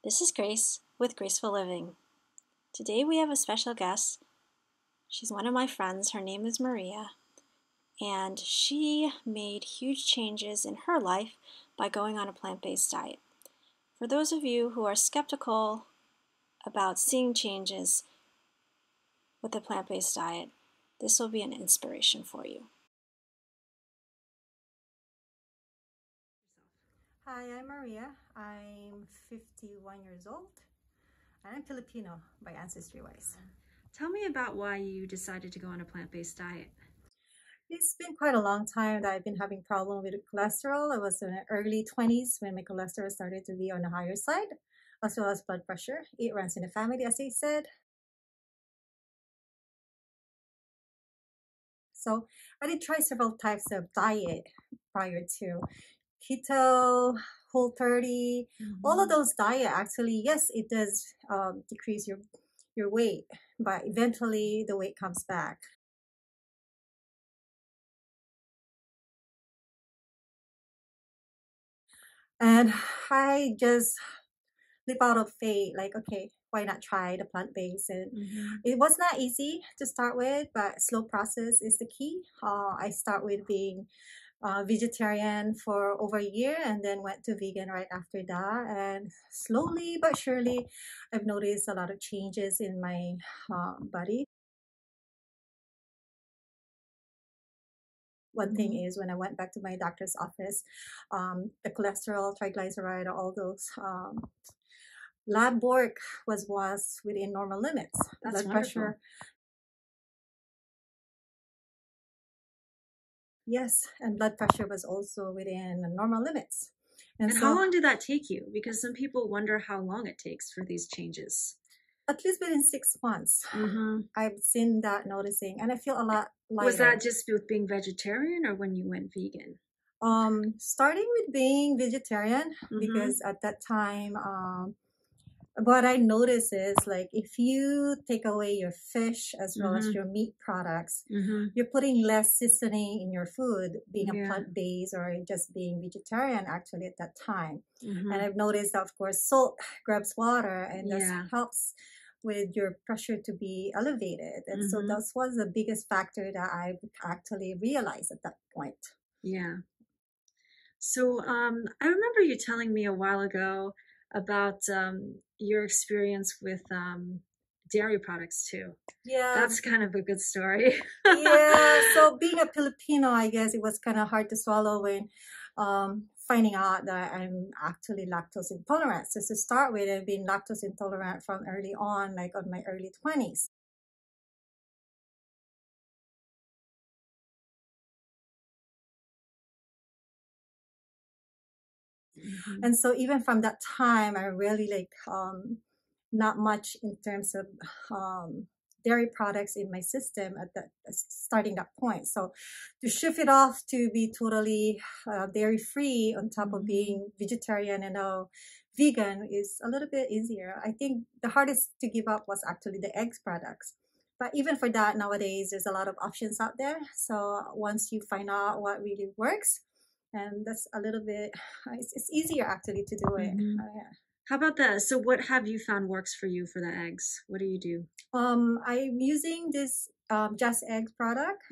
This is Grace with Graceful Living. Today we have a special guest. She's one of my friends. Her name is Maria, and she made huge changes in her life by going on a plant-based diet. For those of you who are skeptical about seeing changes with a plant-based diet, this will be an inspiration for you. Hi, I'm Maria. I'm 51 years old, and I'm Filipino by ancestry-wise. Tell me about why you decided to go on a plant-based diet. It's been quite a long time that I've been having problem with cholesterol. I was in the early 20s when my cholesterol started to be on the higher side, as well as blood pressure. It runs in the family, as they said. So I did try several types of diet prior to keto, Whole30, all of those diet actually, yes, it does decrease your weight, but eventually the weight comes back. And I just leap out of faith, like, okay, why not try the plant-based? And it was not easy to start with, but slow process is the key. I start with being vegetarian for over a year and then went to vegan right after that. And slowly but surely, I've noticed a lot of changes in my body. One thing is when I went back to my doctor's office, the cholesterol, triglyceride, all those lab work was within normal limits. That's Blood wonderful. pressure, yes, and blood pressure was also within normal limits. And how long did that take you? Because some people wonder how long it takes for these changes. At least within 6 months, I've seen that noticing, and I feel a lot lighter. Was that just with being vegetarian or when you went vegan? Starting with being vegetarian, because at that time, what I notice is like if you take away your fish as well as your meat products, you're putting less seasoning in your food, being a plant-based or just being vegetarian actually at that time. And I've noticed that, of course, salt grabs water and this helps with your pressure to be elevated. And so that was the biggest factor that I've actually realized at that point. Yeah. So I remember you telling me a while ago about your experience with dairy products too. Yeah. That's kind of a good story. Yeah. So being a Filipino, I guess it was kind of hard to swallow when finding out that I'm actually lactose intolerant. So to start with, I've been lactose intolerant from early on, like on my early 20s. And so even from that time, I really like not much in terms of dairy products in my system at that starting that point. So to shift it off to be totally dairy free on top of being vegetarian and now vegan is a little bit easier. I think the hardest to give up was actually the eggs products. But even for that, nowadays, there's a lot of options out there. So once you find out what really works, and that's a little bit, it's easier actually to do it. Yeah. How about that? So what have you found works for you for the eggs? What do you do? I'm using this Just Eggs product,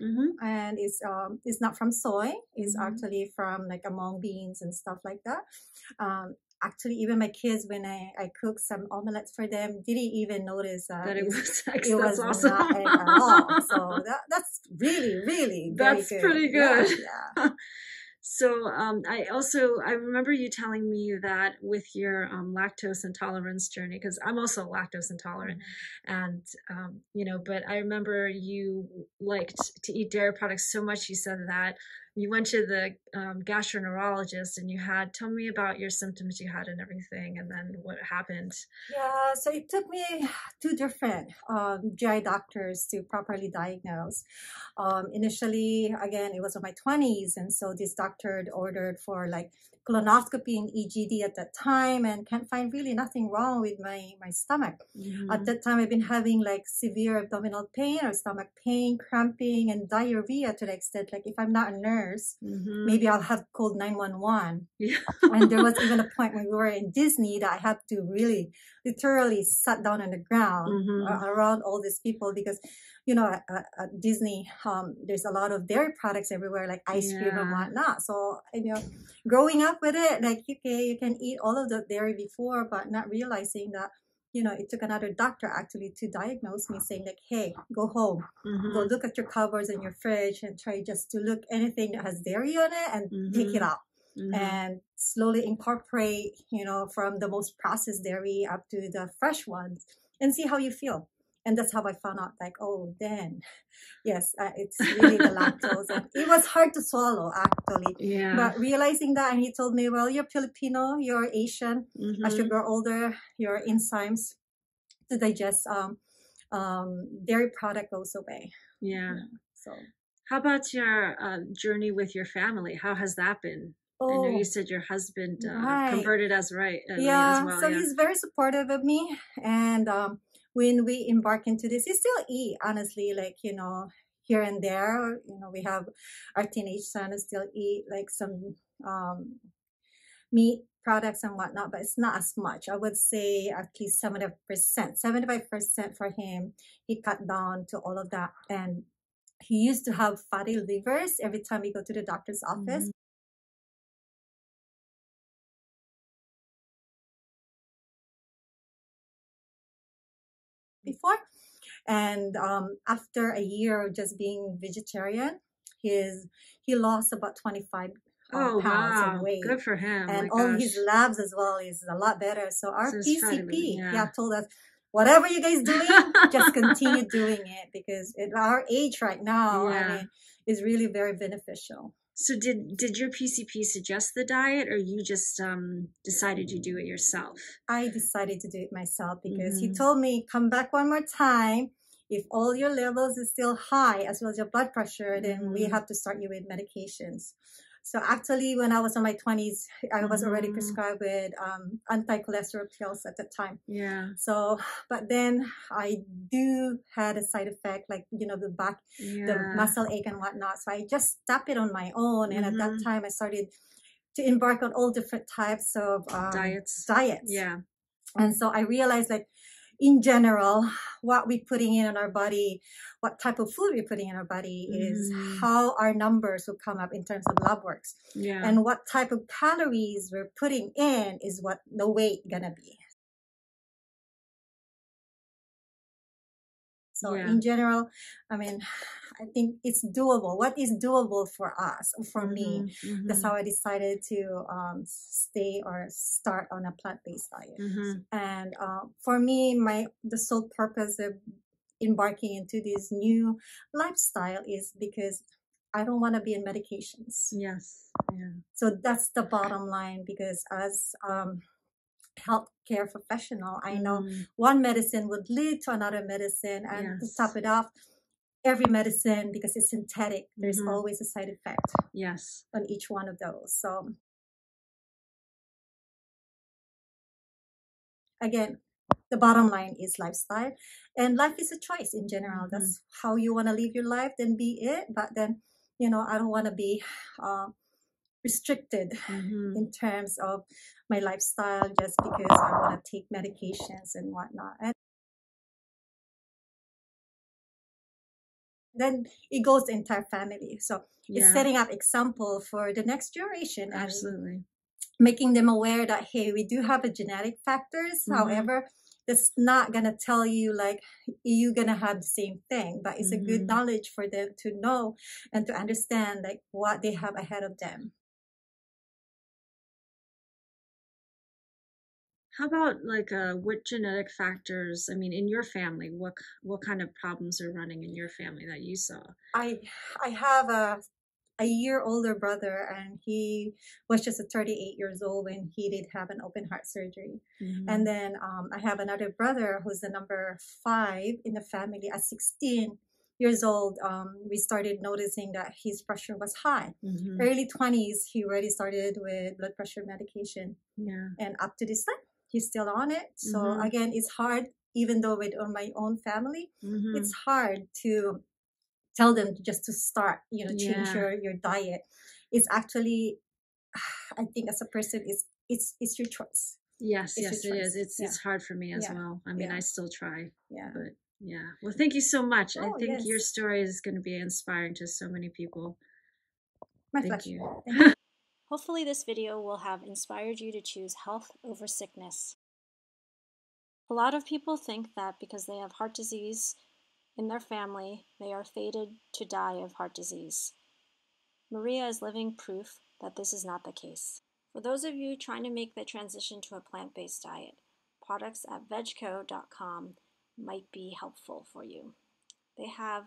and it's not from soy. It's actually from like among beans and stuff like that. Actually, even my kids, when I cook some omelets for them, didn't even notice that it was eggs. It That's was awesome. not egg at all. So that's really, really very That's good. pretty good. Yeah. So I remember you telling me that with your lactose intolerance journey, because I'm also lactose intolerant, and but I remember you liked to eat dairy products so much. You said that you went to the gastroenterologist and tell me about your symptoms you had and everything, and then what happened. Yeah, so it took me two different GI doctors to properly diagnose. Initially, again, it was in my 20s, and so this doctor ordered for like colonoscopy and EGD at that time, and can't find really nothing wrong with my stomach. At that time, I've been having like severe abdominal pain or stomach pain, cramping, and diarrhea to the extent like if I'm not a nurse, maybe I'll have called 911. Yeah. And there was even a point when we were in Disney that I had to really literally sat down on the ground around all these people because, you know, at Disney, there's a lot of dairy products everywhere, like ice cream and whatnot. So, you know, growing up with it, like, okay, you can eat all of the dairy before, but not realizing that, you know, it took another doctor actually to diagnose me, saying like, hey, go home, go look at your cupboards and your fridge and try just to look anything that has dairy on it and take it out. And slowly incorporate, you know, from the most processed dairy up to the fresh ones and see how you feel. And that's how I found out, like, oh, then, yes, it's really the lactose. And it was hard to swallow, actually. Yeah. But realizing that, and he told me, well, you're Filipino, you're Asian. As you grow older, your enzymes to digest dairy product goes away. Yeah. So, how about your journey with your family? How has that been? I know you said your husband converted as well. So he's very supportive of me. And when we embark into this, he still eat, honestly, like, you know, here and there. You know, we have our teenage son who still eat like some meat products and whatnot, but it's not as much. I would say at least 75% for him. He cut down to all of that. And he used to have fatty livers every time we go to the doctor's office. Before, and after a year of just being vegetarian, he lost about 25 pounds of weight. Good for him. And all his labs as well is a lot better. So our PCP told us, whatever you guys doing, just continue doing it, because at our age right now, I mean, is really very beneficial. So did your PCP suggest the diet, or you just decided to do it yourself? I decided to do it myself because he told me, come back one more time. If all your levels is still high, as well as your blood pressure, then we have to start you with medications. So actually, when I was in my 20s, I was already prescribed with anti-cholesterol pills at the time. Yeah. So, but then I do had a side effect, like, you know, the back, the muscle ache and whatnot. So I just stopped it on my own. And at that time, I started to embark on all different types of diets. Yeah. And so I realized, like, in general, what we're putting in our body, what type of food we're putting in our body is how our numbers will come up in terms of lab works. Yeah. And what type of calories we're putting in is what the weight gonna be. So in general, I mean, I think it's doable. What is doable for us, for me, that's how I decided to stay or start on a plant-based diet. And for me, the sole purpose of embarking into this new lifestyle is because I don't want to be in medications. Yes. Yeah. So that's the bottom line, because as healthcare professional, I know one medicine would lead to another medicine, and to top it off, every medicine, because it's synthetic, there's always a side effect on each one of those. So again, the bottom line is lifestyle, and life is a choice in general. That's how you want to live your life, then be it. But then, you know, I don't want to be restricted in terms of my lifestyle just because I want to take medications and whatnot. And then it goes the entire family. So it's setting up example for the next generation. Absolutely. And making them aware that, hey, we do have a genetic factors. However, that's not going to tell you like you're going to have the same thing, but it's a good knowledge for them to know and to understand like what they have ahead of them. How about like what genetic factors, I mean, in your family, what kind of problems are running in your family that you saw? I have a year older brother, and he was just 38 years old when he did have an open heart surgery. And then I have another brother who's the number 5 in the family. At 16, years old, we started noticing that his pressure was high. Mm-hmm. Early 20s, he already started with blood pressure medication. Yeah. And up to this time, he's still on it. So Mm-hmm. again, it's hard, even though with my own family, Mm-hmm. it's hard to tell them just to start, change Yeah. your diet. It's actually, I think as a person, it's your choice. Yes, It's yes, your it choice. is. It's hard for me as Yeah. well. I mean, Yeah. I still try, Yeah. but yeah. Well, thank you so much. I Oh, think your yes. story is going to be inspiring to so many people. My Thank pleasure. you. Thank you. Hopefully this video will have inspired you to choose health over sickness. A lot of people think that because they have heart disease in their family, they are fated to die of heart disease. Maria is living proof that this is not the case. For those of you trying to make the transition to a plant-based diet, products at vegco.com might be helpful for you. They have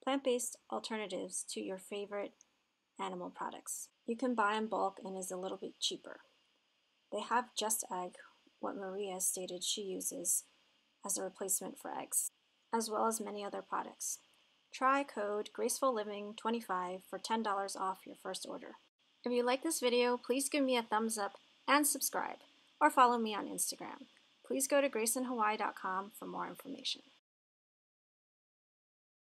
plant-based alternatives to your favorite animal products. You can buy in bulk and is a little bit cheaper. They have Just Egg, what Maria stated she uses as a replacement for eggs, as well as many other products. Try code GracefulLiving25 for $10 off your first order. If you like this video, please give me a thumbs up and subscribe, or follow me on Instagram. Please go to graceinhawaii.com for more information.